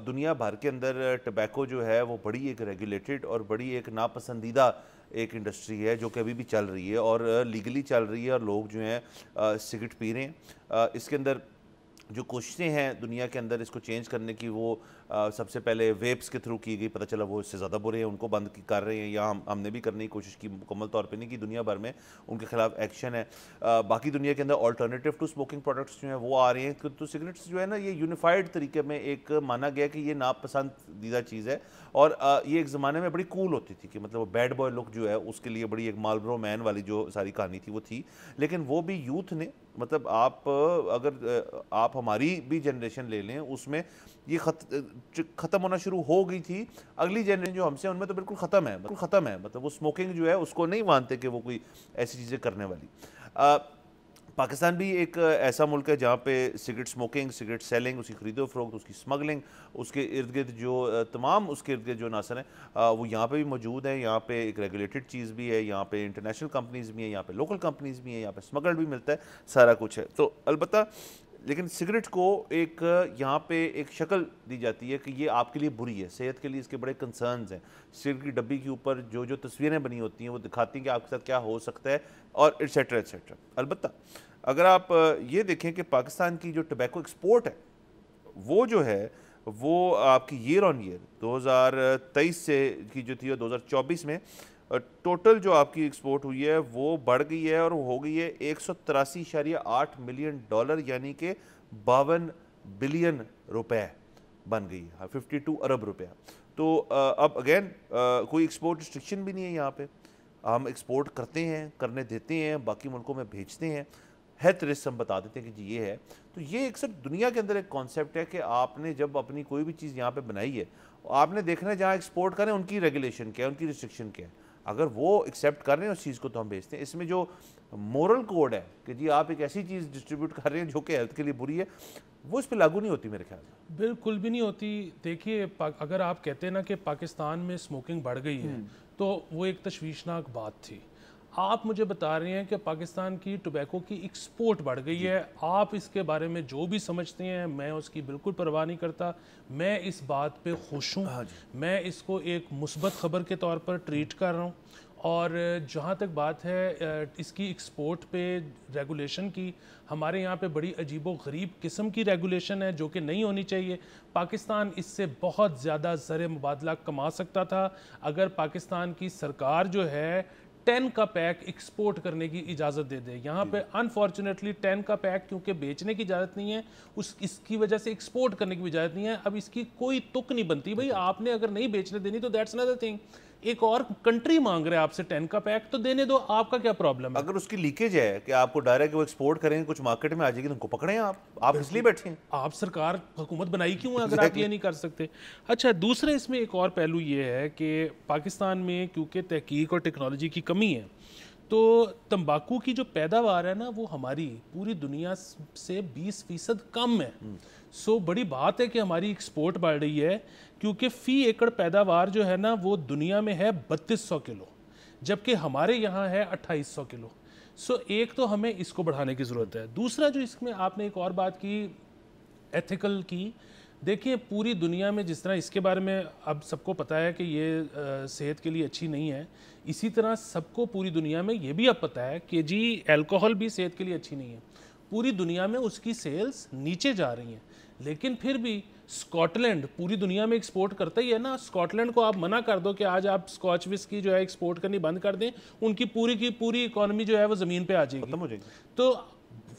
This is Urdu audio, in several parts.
دنیا بھر کے اندر ٹبیکو جو ہے وہ بڑی ایک ریگولیٹڈ اور بڑی ایک ناپسندیدہ ایک انڈسٹری ہے جو کہ ابھی بھی چل رہی ہے اور لیگلی چل رہی ہے اور لوگ جو ہیں سگریٹ پی رہے ہیں. اس کے اندر جو کوششیں ہیں دنیا کے اندر اس کو چینج کرنے کی وہ سب سے پہلے ویپس کے تھرو کی گئی. پتہ چلا وہ اس سے زیادہ برے ہیں, ان کو بند کر رہے ہیں, یا ہم نے بھی کرنے کی کوشش کی, مکمل طور پہ نہیں کی. دنیا بھر میں ان کے خلاف ایکشن ہے. باقی دنیا کے اندر آلٹرنیٹیو ٹو اسموکنگ پروڈکٹس جو ہیں وہ آ رہے ہیں. تو سگریٹس جو ہے نا یہ یونیفائڈ طریقے میں ایک مانا گیا کہ یہ ناپسندیدہ چیز ہے, اور یہ ایک زمانے میں بڑی کول ہوتی تھی کہ مطلب وہ بیڈ بوائے لک جو ہے اس کے لیے بڑی ایک مالبرو مین والی جو ساری کہانی تھی وہ تھی. لیکن وہ بھی یوتھ نے مطلب اگر آپ ہماری بھی جنریشن لے لیں اس میں یہ ختم ہونا شروع ہو گئی تھی. اگلی جنریشن جو ہم سے ان میں تو بالکل ختم ہے مطلب وہ سموکنگ جو ہے اس کو نہیں مانتے کہ وہ کوئی ایسی چیزیں کرنے والی. پاکستان بھی ایک ایسا ملک ہے جہاں پہ سگریٹ سموکنگ, سگریٹ سیلنگ, اس کی خرید و فروخت, اس کی سمگلنگ, اس کے ارد گرد جو تمام اس کے ارد گرد جو عناصر ہیں وہ یہاں پہ بھی موجود ہیں. یہاں پہ ایک ریگولیٹڈ چیز بھی ہے, یہاں پہ انٹرنیشنل کمپنیز بھی ہیں, یہاں پہ لوکل کمپنیز بھی ہیں, یہاں پہ سمگلڈ بھی ملتا ہے, سارا کچھ ہے. تو البتہ لیکن سگریٹ کو ایک یہاں پہ ایک شکل دی جاتی ہے کہ یہ آپ کے لیے بری ہے, صحت کے لیے اس کے بڑے کنسرنز ہیں. سگریٹ کی ڈبی کے اوپر جو تصویریں بنی ہوتی ہیں وہ دکھاتی ہیں کہ آپ کے ساتھ کیا ہو سکتا ہے, اور ایٹسیٹرا ایٹسیٹرا. البتہ اگر آپ یہ دیکھیں کہ پاکستان کی جو ٹبیکو ایکسپورٹ ہے وہ جو ہے وہ آپ کی ایئر آن ایئر 2023 سے کی جو تھی 2024 میں ٹوٹل جو آپ کی ایکسپورٹ ہوئی ہے وہ بڑھ گئی ہے اور وہ ہو گئی ہے 183.8 ملین ڈالر, یعنی کہ 52 بلین روپے بن گئی, 52 ارب روپے. تو اب اگین کوئی ایکسپورٹ ریسٹرکشن بھی نہیں ہے یہاں پہ, ہم ایکسپورٹ کرتے ہیں, کرنے دیتے ہیں, باقی ملکوں میں بھیجتے ہیں, ہیلتھ رسک ہم بتا دیتے ہیں کہ جی یہ ہے. تو یہ ایک صرف دنیا کے اندر ایک کانسیپٹ ہے کہ آپ نے جب اپنی کوئی بھی چیز یہاں پہ بنائی ہے آپ نے دیکھنا ہے جہاں ایکسپورٹ کریں ان کی ریگولیشن کیا ہے, ان کی ریسٹرکشن کیا ہے. اگر وہ ایکسیپٹ کر رہے ہیں اس چیز کو تو ہم بھیجتے ہیں. اس میں جو مورل کوڈ ہے کہ جی آپ ایک ایسی چیز ڈسٹریبیوٹ کر رہے ہیں جو کہ ہیلتھ کے لیے بری ہے, وہ اس پہ لاگو نہیں ہوتی میرے خیال میں. بالکل بھی نہیں ہوتی. دیکھیے اگر آپ کہتے ہیں نا کہ پاکستان میں اسموکنگ بڑھ گئی ہے تو وہ ایک تشویشناک بات تھی. آپ مجھے بتا رہے ہیں کہ پاکستان کی ٹوبیکو کی ایکسپورٹ بڑھ گئی ہے. آپ اس کے بارے میں جو بھی سمجھتے ہیں میں اس کی بالکل پرواہ نہیں کرتا. میں اس بات پہ خوش ہوں, میں اس کو ایک مثبت خبر کے طور پر ٹریٹ کر رہا ہوں. اور جہاں تک بات ہے اس کی ایکسپورٹ پہ ریگولیشن کی, ہمارے یہاں پہ بڑی عجیب و غریب قسم کی ریگولیشن ہے جو کہ نہیں ہونی چاہیے. پاکستان اس سے بہت زیادہ زر مبادلہ کما سکتا تھا اگر پاکستان کی سرکار جو ہے 10 کا پیک ایکسپورٹ کرنے کی اجازت دے دے. یہاں پہ انفارچونیٹلی 10 کا پیک کیونکہ بیچنے کی اجازت نہیں ہے, اس کی وجہ سے ایکسپورٹ کرنے کی اجازت نہیں ہے. اب اس کی کوئی تک نہیں بنتی. بھئی آپ نے اگر نہیں بیچنے دینی تو دیٹس another thing. ایک اور کنٹری مانگ رہے ہیں آپ سے 10 کا پیک تو دینے دو, آپ کا کیا پرابلم ہے؟ اگر اس کی لیکیج ہے کہ آپ کو ڈائریکٹ وہ ایکسپورٹ کریں کچھ مارکیٹ میں آ جائے گی تو ان کو پکڑیں. آپ اس لیے بیٹھے ہیں, آپ سرکار حکومت بنائی کیوں ہے اگر آپ یہ نہیں کر سکتے؟ اچھا دوسرے اس میں ایک اور پہلو یہ ہے کہ پاکستان میں کیونکہ تحقیق اور ٹیکنالوجی کی کمی ہے تو تمباکو کی جو پیداوار ہے نا وہ ہماری پوری دنیا سے 20% کم ہے. سو بڑی بات ہے کہ ہماری ایکسپورٹ بڑھ رہی ہے کیونکہ فی ایکڑ پیداوار جو ہے نا وہ دنیا میں ہے 3200 کلو جبکہ ہمارے یہاں ہے 2800 کلو. سو ایک تو ہمیں اس کو بڑھانے کی ضرورت ہے. دوسرا جو اس میں آپ نے ایک اور بات کی ایتھیکل کی, دیکھیں پوری دنیا میں جس طرح اس کے بارے میں اب سب کو پتہ ہے کہ یہ صحت کے لیے اچھی نہیں ہے, اسی طرح سب کو پوری دنیا میں یہ بھی اب پتہ ہے کہ جی الکوہل بھی صحت کے لیے اچھی نہیں ہے. پوری دنیا میں اس کی سیلز نیچے جا رہی ہیں, لیکن پھر بھی اسکاٹ لینڈ پوری دنیا میں ایکسپورٹ کرتا ہی ہے نا. اسکاٹ لینڈ کو آپ منع کر دو کہ آج آپ اسکاچ وسکی جو ہے ایکسپورٹ کرنی بند کر دیں, ان کی پوری اکانومی جو ہے وہ زمین پہ آ جائے گی. تو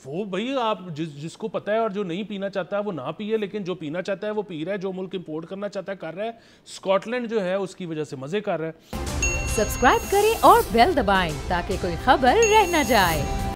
وہ بھئی آپ جس کو پتہ ہے اور جو نہیں پینا چاہتا ہے وہ نہ پیے, لیکن جو پینا چاہتا ہے وہ پی رہا ہے, جو ملک امپورٹ کرنا چاہتا ہے کر رہا ہے. اسکاٹ لینڈ جو ہے اس کی وجہ سے مزے کر رہا ہے. سبسکرائب کریں اور بیل دبائیں تاکہ کوئی خبر رہ نہ جائے.